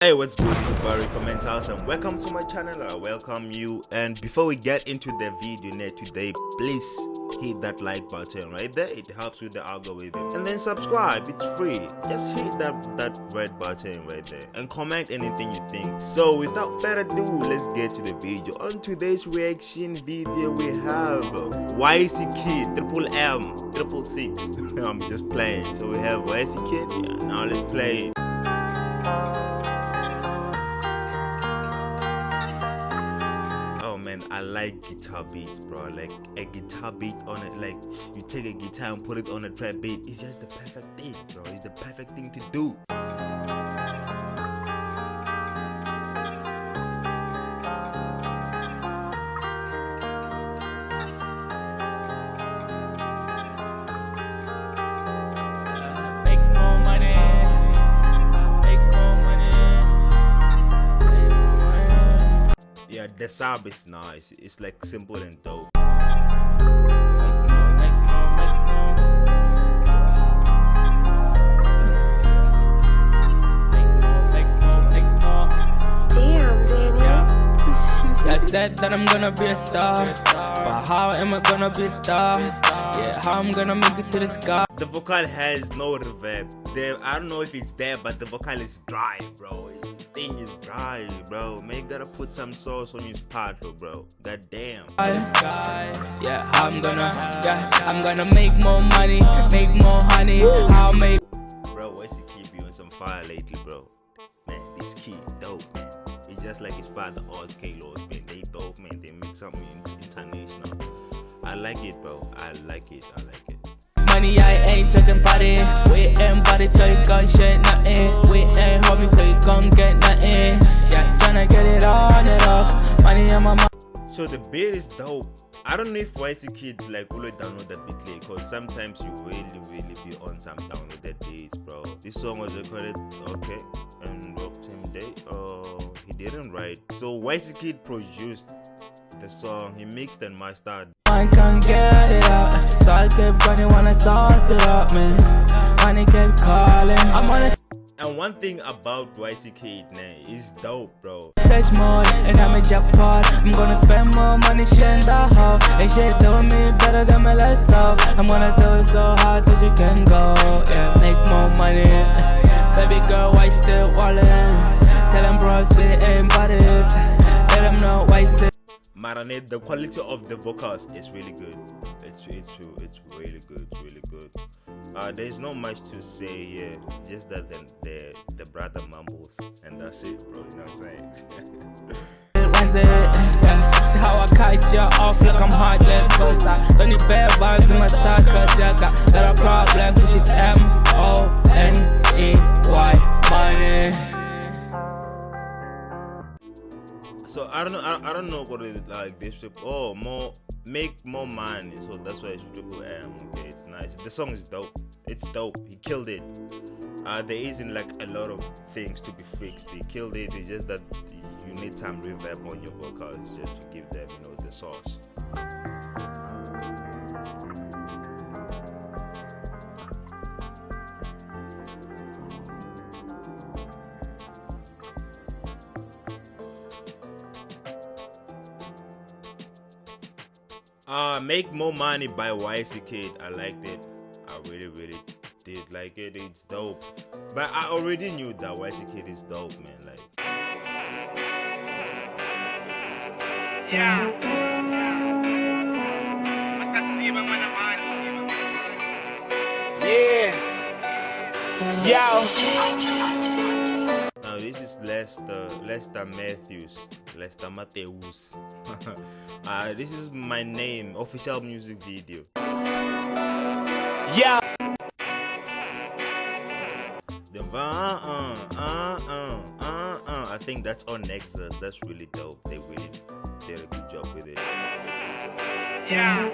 Hey, what's good? It's your boy Riccomentals and welcome to my channel. I welcome you. And before we get into the video today, please hit that like button right there. It helps with the algorithm. And then subscribe, it's free. Just hit that red button right there and comment anything you think. So without further ado, let's get to the video. On today's reaction video, we have Yckidd M.m, 666. I'm just playing. So we have Yckidd. Yeah, now let's play it. I like guitar beats, bro. Like a guitar beat on it, like you take a guitar and put it on a trap beat. It's just the perfect thing, bro. It's the perfect thing to do. Yeah, the sub is nice. It's like simple and dope. I said that I'm gonna be a star, but how am I gonna be a star? Yeah, how I'm gonna make it to the sky. The vocal has no reverb. I don't know if it's there, but the vocal is dry, bro. The thing is dry, bro. Man, you gotta put some sauce on your spot, bro. God damn. Yeah, I'm gonna make more money, make more honey. I'll make. Bro, Yckidd be on some fire lately, bro. Man, this kid dope, man. It's just like his father, Oz K-Laws, man. They dope, man. They make something international. I like it, bro. I like it. Money, I ain't talking about it. We ain't body, so you gon' shit nothing. We ain't homie, so you gon' get nothing. Yeah, tryna get it on and off. Money on my mind. So the beat is dope. I don't know if Yckidd like always download that beat like, cause sometimes you really be on some downloaded beats, bro. This song was recorded okay and dropped same day. He didn't write. So Yckidd produced the song. He mixed and mastered. I can't get it out, so I kept running when I sauce it up, man. Money kept calling. I'm on a and one thing about Yckidd, man, is dope, bro. search mode and I'm a jackpot. I'm gonna spend more money sharing the hoe. And shit doing me better than my last so I'm gonna do it so hard so she can go. Yeah, make more money. Baby girl, why still wallin'? Tell them bros we ain't bodies. Let them know why still. Marinate, the quality of the vocals is really good. It's really good. It's really good. There's not much to say here. Just that the brother mumbles and that's it, bro. You know what I'm saying? See how I catch you off like I'm heartless, cause I don't need bad vibes in my side, cause I got lot of problems, which is M-O-N-E-Y, money. So I don't know what it like. This make more money. So that's why it's triple M. Okay, it's nice. The song is dope. It's dope. He killed it. There isn't like a lot of things to be fixed. He killed it. It's just that you need some reverb on your vocals just to give them, the sauce. Make More Money by Yckidd. I liked it. I really did like it. It's dope. But I already knew that Yckidd is dope, man. Like, yeah. Now this is Lester Matthews. This is my name, official music video. Yeah. The I think that's on Nexus. That's really dope. They really did a good job with it. Yeah.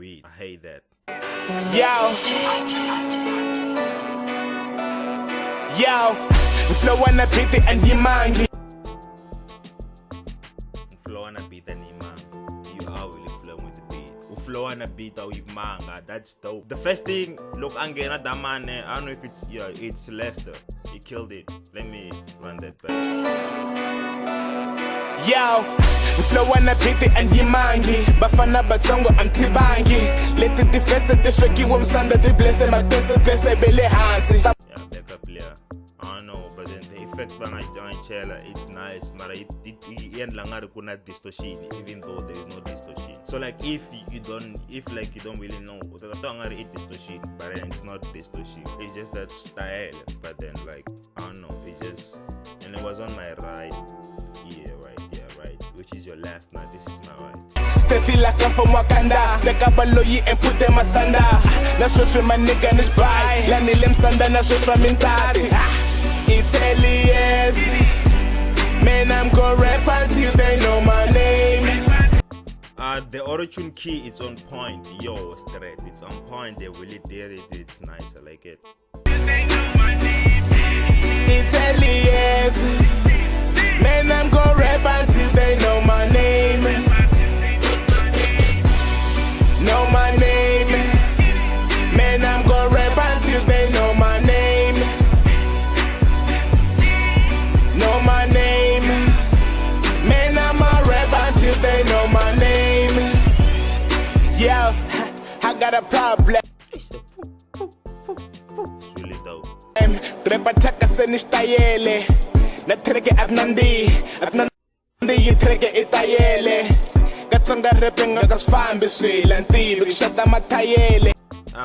I hate that. Yo, flow on a beat and he mind. Flow on a beat and he man. You are really flowing with the beat. flow and a beat with manga. That's dope. The first thing, look, Angena Damane, I don't know if it's, yeah, it's Lester. He killed it. Let me run that back. Yo, flow and a beat and Yimangi. Bafana Batongo and Tibangi. Let it defense the shaky woman stand at the blessed, my best belly hands. Yeah, backup player. I don't know, but then the effect when I join Chela, it's nice, but it end longer to distortion, even though there is no distortion. So like if you don't really know, it's distortion, but then it's not distortion. It's just that style. But then like I don't know, it just, and it was on my right. Yeah, right. Which is your left now? This is my right. Steady like I'm from Wakanda. The Kabaloyi and put them asanda. Na shoshu my nigga is by. Lani lem sanda na shoshu mintati. Italians. Man, I'm gonna rap until they know my name. The auto-tune key, it's on point. Yo, straight, it's on point. They really did it. It's nice. I like it. Italians. Man, I'm gonna rap until they know my name. Know my name. Man, I'm gonna rap until they know my name. Know my name. Man, I'm a rap until they know my name. Yo, I got a problem. It's really dope. Trepa chaka se nishtayele. Na treke at nandi treke itayele. Katsonga rapping agas famba lanti shata matayele.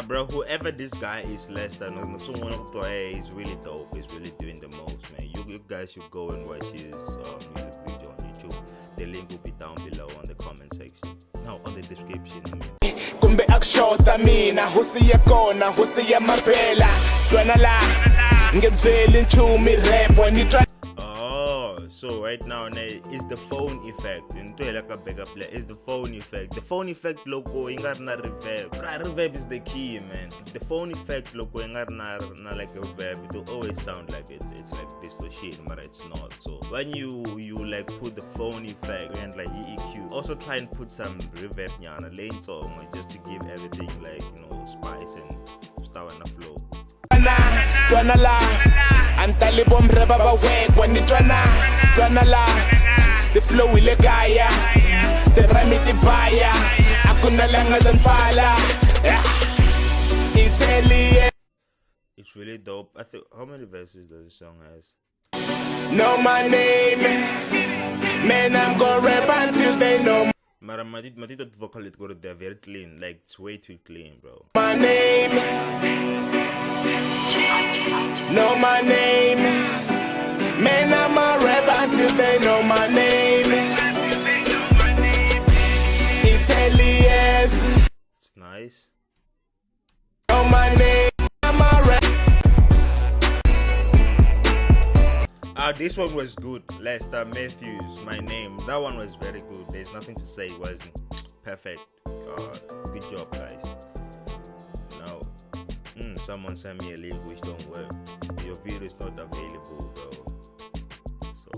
Bro, whoever this guy is, Lester, he's really dope. He's really doing the most, man. You guys should go and watch his music video on YouTube. The link will be down below on the comment section. No, on the description. Kumbe akshota mina husiya kona husiya mapela. Ntwana la ngenzeli nchumi rap when you try. So right now, is the phone effect. Is the phone effect. The phone effect logo ingar na reverb. Reverb is the key, man. The phone effect logo ingar na like a reverb. It will always sound like it's like distortion, but it's not. So when you like put the phone effect and like EQ, also try and put some reverb nyana lane song just to give everything like, you know, spice and stuff and the flow. Ntwana la antali bom reba ba wek when Ntwana la the flow ile gaya the rhyme the baya akuna langa dan fala. It's really dope. I think, how many verses does the song has? Know my name. Man, I'm gonna rap until they know Matito vocal it go they're very clean, like it's way too clean, bro. my name. Know my name. Man, I'm a rap until they know my name. Italians. It's nice. Know my name. I'm a rap. This one was good. Lester Matthews, my name. That one was very good. There's nothing to say. It was perfect. Good job, guys. Now, someone sent me a link which don't work. Your video is not available, bro. So,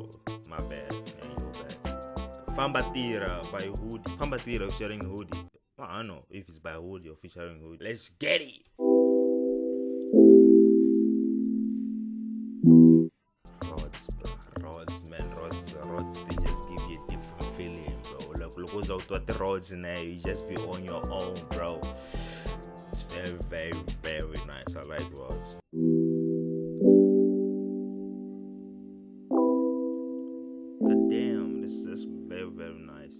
my bad, man. Your bad. Famba tirha by Hoodie. Famba tirha featuring Hoodie. I don't know if it's by Hoodie or featuring Hoodie. Let's get it. Rods, they just give you a different feeling, bro. Look what's out with the rods in there, you just be on your own, bro. It's very, very, very nice. I like rods. God damn, this is very, very nice.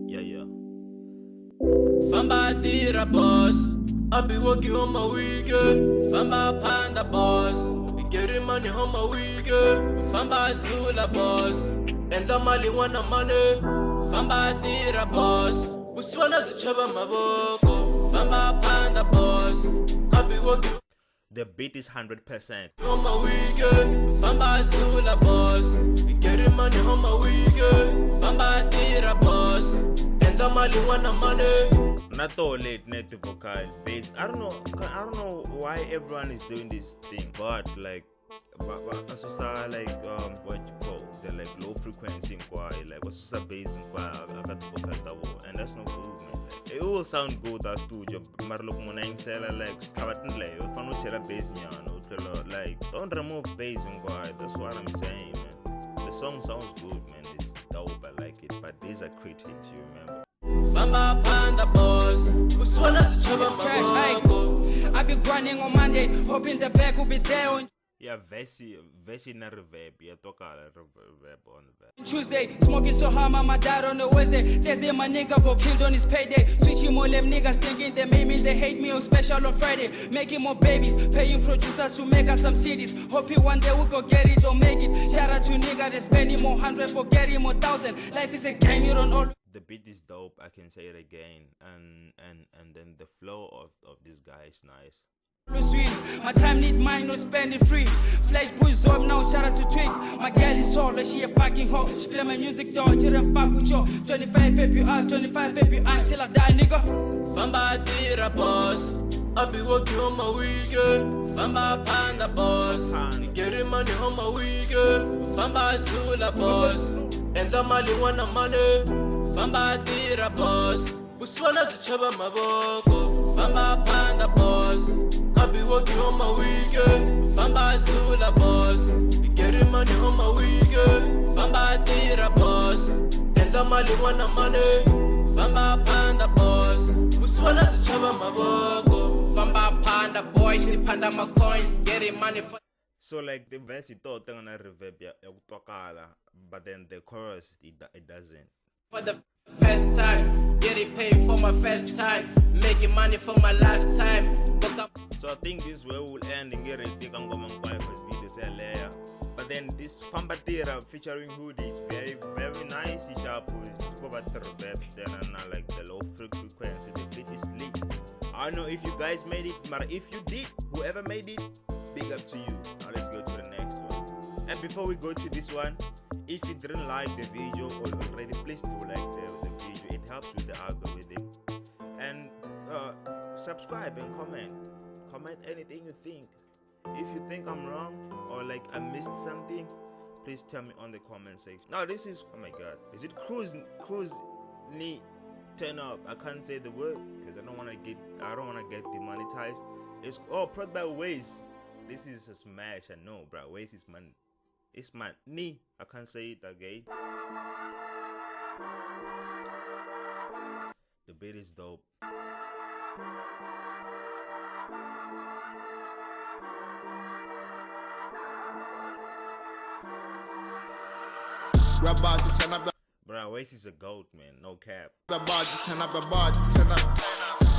Yeah. Famba tirha boss, I be working on my weekend. Famba panda boss, we getting money on my weekend. Famba zula boss, and the mali wanna money. Famba tirha boss, uswana zichaba maboko. Famba panda boss, I be working. The beat is 100%. On my weekend, Famba zula boss, we getting money on my weekend. Famba tirha boss, and the mali wanna money. Not all late native vocal bass. I don't know why everyone is doing this thing, but like but also like what you call the like low frequency inquiry, like what's bass inquiry, I got vocal double, and that's not good, man. Like, it will sound good as studio, but look when I say like kabatin like if I know chela bass nyano, like don't remove bass inquiry. That's what I'm saying, man. The song sounds good, man. It's dope, I like it, but these are critics, you remember. Famba panda boss, who's one to trouble cash? I be grinding on Monday, hoping the bag will be there on Yeah, Vesi na reverb. Yeah, toka reverb on the Tuesday. Smoking so hard, mama died on the Wednesday. Thursday, my nigga got killed on his payday. Switching more them niggas thinking they made me, they hate me on special on Friday. Making more babies, paying producers to make us some CDs. Hoping one day we go get it, don't make it. Shout out to nigga, they spending more 100 for getting more 1,000. Life is a game, you don't all. The beat is dope, I can say it again, and then the flow of this guy is nice. Sweet. My time need mine, no spending free. Flash boys up now, shout out to Twig. My girl is solo, she a fucking hoe. She play my music dog, she don't fuck with you. 25 baby out, 25 baby out till I die, nigga. Famba tirha boss, I be working on my weekend. Famba panda boss, getting money on my weekend. Famba zula boss, and the money wanna money. Famba tirha boss, buswana to chaba maboko. Famba panda boss, I be working on my weekend. Famba zula boss, getting money on my weekend. Famba tirha boss, and the money wanna money. Famba panda boss, buswana to chaba maboko. Famba panda boys, ni panda my coins, getting money for. So like the verse it thought on a reverb ya utokala, but then the chorus it doesn't. For the first time, getting paid for my first time, making money for my lifetime. So I think this way we'll end and get a big because video say layer. But then this famba tirha featuring Hoodie is very nice. It's sharp. It's go back to the reverb and like the low frequency. The beat is lit. I don't know if you guys made it, but if you did, whoever made it, big up to you. Now let's go to the next one. And before we go to this one, if you didn't like the video already, please do like the video. It helps with the algorithm. And subscribe and comment anything you think. If you think I'm wrong or like I missed something, please tell me on the comment section. Now this is, oh my god, is it Kruze ni turn up? I can't say the word because I don't want to get demonetized. It's brought by Waze. This is a smash. I know, bro. Waze is man. It's man. Ni. I can't say it again. The beat is dope. We're about to turn up. Bro, Waze is a goat, man. No cap. We're about to turn up. We're about to turn up.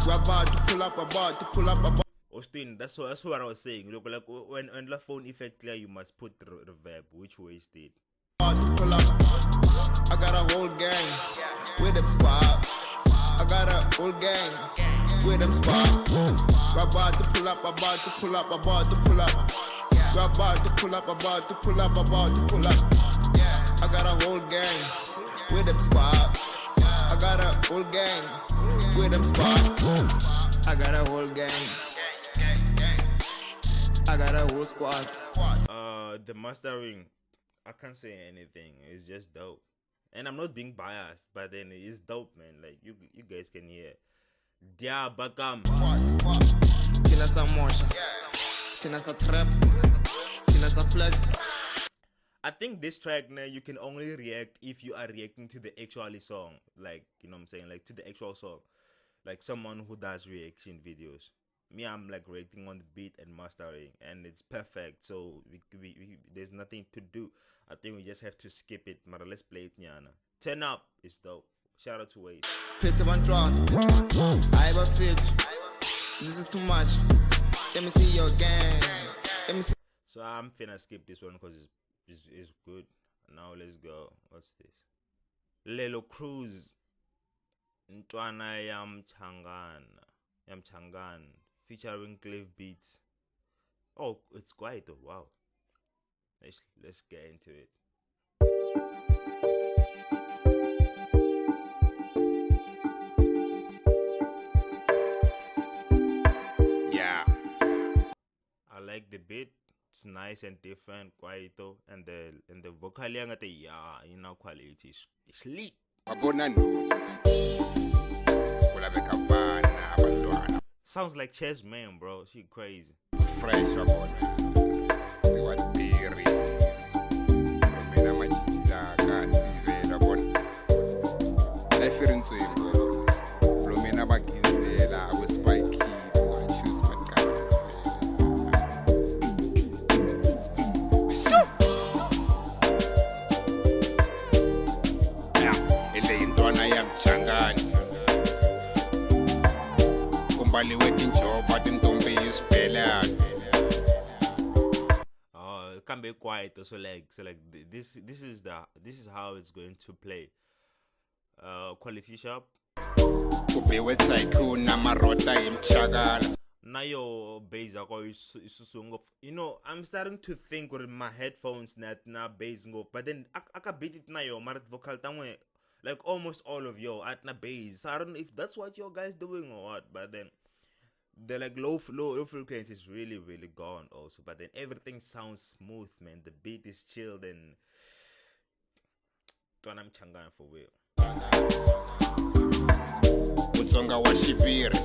We're about to pull up. We're about to pull up. Austin, that's what I was saying. Look, like when the phone effect clear, you must put the reverb, which Waze did. About to pull up. I got a whole gang with them squad. I got a whole gang with them squad. We're about to pull up. About to pull up. About to pull up. We're about to pull up. About to pull up. About to pull up. I got a whole gang with them squad. I got a whole gang with them squad. I got a whole gang. I got a whole squad. The mastering, I can't say anything. It's just dope, and I'm not being biased, but then it's dope, man. Like you guys can hear. Dia bakam. Tina sa motion. Tina sa trap. Tina sa flex. I think this track now you can only react if you are reacting to the actual song, like you know what I'm saying, like to the actual song, like someone who does reaction videos. Me, I'm like reacting on the beat and mastering, and it's perfect. So we there's nothing to do. I think we just have to skip it. But let's play it, Nyana. Turn up is dope. Shout out to Waze. Spit of Ntwana. I have a fit. This is too much. Let me see your gang. Let me see. So I'm finna skip this one because it's good. Now let's go. What's this? Lelo Kruze. Ntwana ya Mchangan. Featuring ClivebeatZ. Oh, it's quiet though. Wow. Let's get into it. Yeah. I like the beat. It's nice and different, kwaito, and the vocal yang at the quality is sleep. Sounds like Chess Man, bro. She crazy. Fresh Ntwana ya Mchangan kumbali wetinjoba tintombi isibhela. It can be quiet. So like this is how it's going to play. Quality shop. Kube website kuna marota Mchangan. Now your bass is you know, I'm starting to think with my headphones not na bass go, but then I can beat it now your marat vocal tamwe. Like almost all of yo at na bass. I don't know if that's what your guys doing or what, but then the like low frequency is really gone also. But then everything sounds smooth, man. The beat is chilled and Ntwana Mchangan for real. Tsonga wa shiviri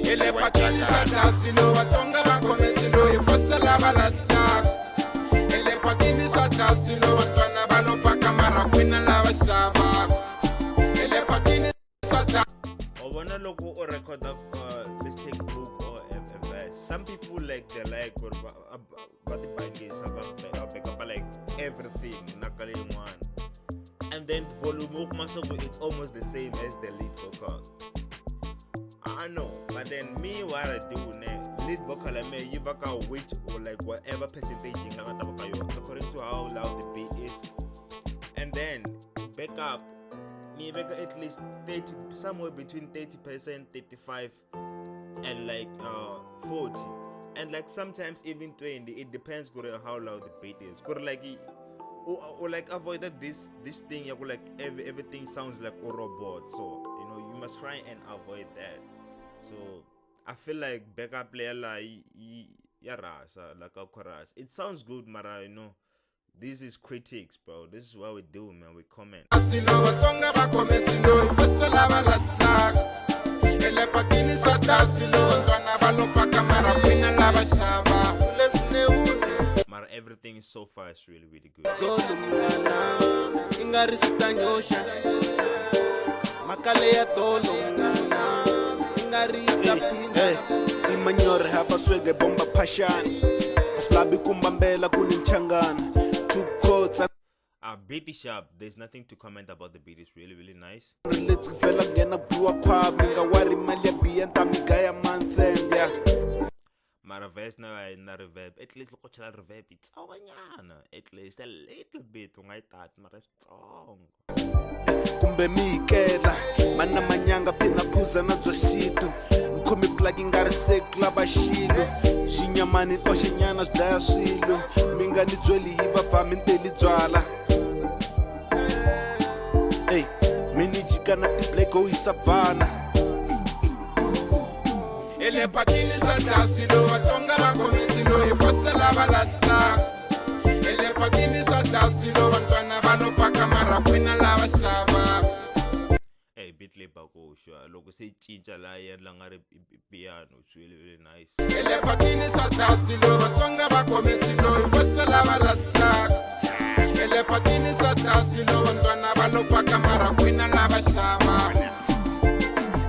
ele patini satasilo Tsonga ba komesilo ifasala balasta ele patini satasilo Ntwana balopa kamera kwina lava shama ele patini satasilo. Wanna look or record of let's take book or a verse. Some people like they like or but the bang is about like everything nakali one, and then volume it's almost the same as the lead vocal. I know, but then me what I do lead vocal I may you back out which or like whatever percentage according to how loud the beat is, and then back up. Me make at least 30, somewhere between 30%, 35, and like 40, and like sometimes even 20. It depends on how loud the beat is. Like or like avoid that this thing. Like everything sounds like a robot. So you know you must try and avoid that. So I feel like backup player like a chorus. It sounds good, Mara. You know. This is critics, bro. This is what we do, man. We comment. Mara, everything is so far is really good. Imanyore hapa swege bomba passion. Aslabi kumbambela kuni Mchangan. Beat is sharp. There's nothing to comment about the beat. It's really nice. Mara verse now in reverb. At least look at reverb. It's at least a little bit. Mara song. Kumbe mikela mana manyanga pina kuza na zoshitu mkomi plugging ngari sekla bashilo shinyamani oshenyana zdaya swilo minga ni jweli hiva faminteli jwala. Hey mini jikana tipleko isavana ele patini satasilo Tsonga ba komesilo ifasala balasta ele patini satasilo Ntwana balopa kamera kwina lava shava. Hey, beat labor go sure. Logo say chincha la yen langare piano. It's really nice. Ele patini satasilo Tsonga ba komesilo ifasala balasta ele patini satasilo Ntwana balopa kamera kwina lava shava.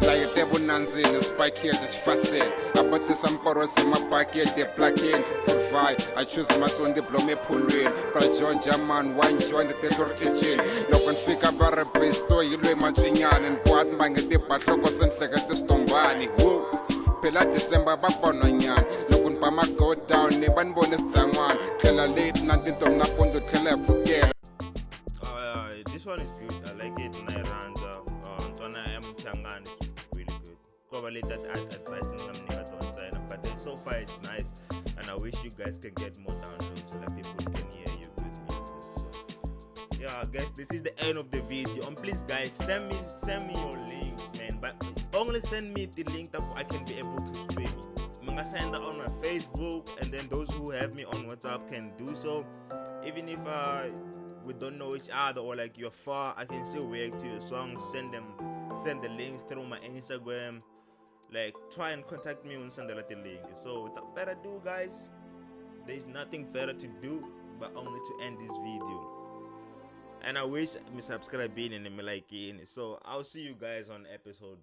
Like the bonanza, spike here, this facet. About the Samporos in my pocket, they black in. For five, I choose my son, they blow me pull in. But Georgia man, one join the Taylor Chichin. Look and figure about a besto, you lay Mchangan and what bang at the Patrocos and like at the Stombani. Whoa, Pela December Baponyan. Look on Pama go down, Neban bonus Taiwan. Tell a late nothing to knock on the teller forget. This one is good. I like it. Ntwana Mchangan is really good. Probably that advice in some nika don't sign, but then so far it's nice, and I wish you guys can get more downloads so that people can hear you good music. So yeah, guys, this is the end of the video. And please, guys, send me your links, man. But only send me the link that I can be able to stream it. I'm gonna send that on my Facebook. Facebook, and then those who have me on WhatsApp can do so. Even if we don't know each other, or like you're far, I can still react to your songs, send the links through my Instagram. Like, try and contact me and send the link. So without further ado, guys, there's nothing further to do but only to end this video. And I wish me subscribe and me like it. So I'll see you guys on episode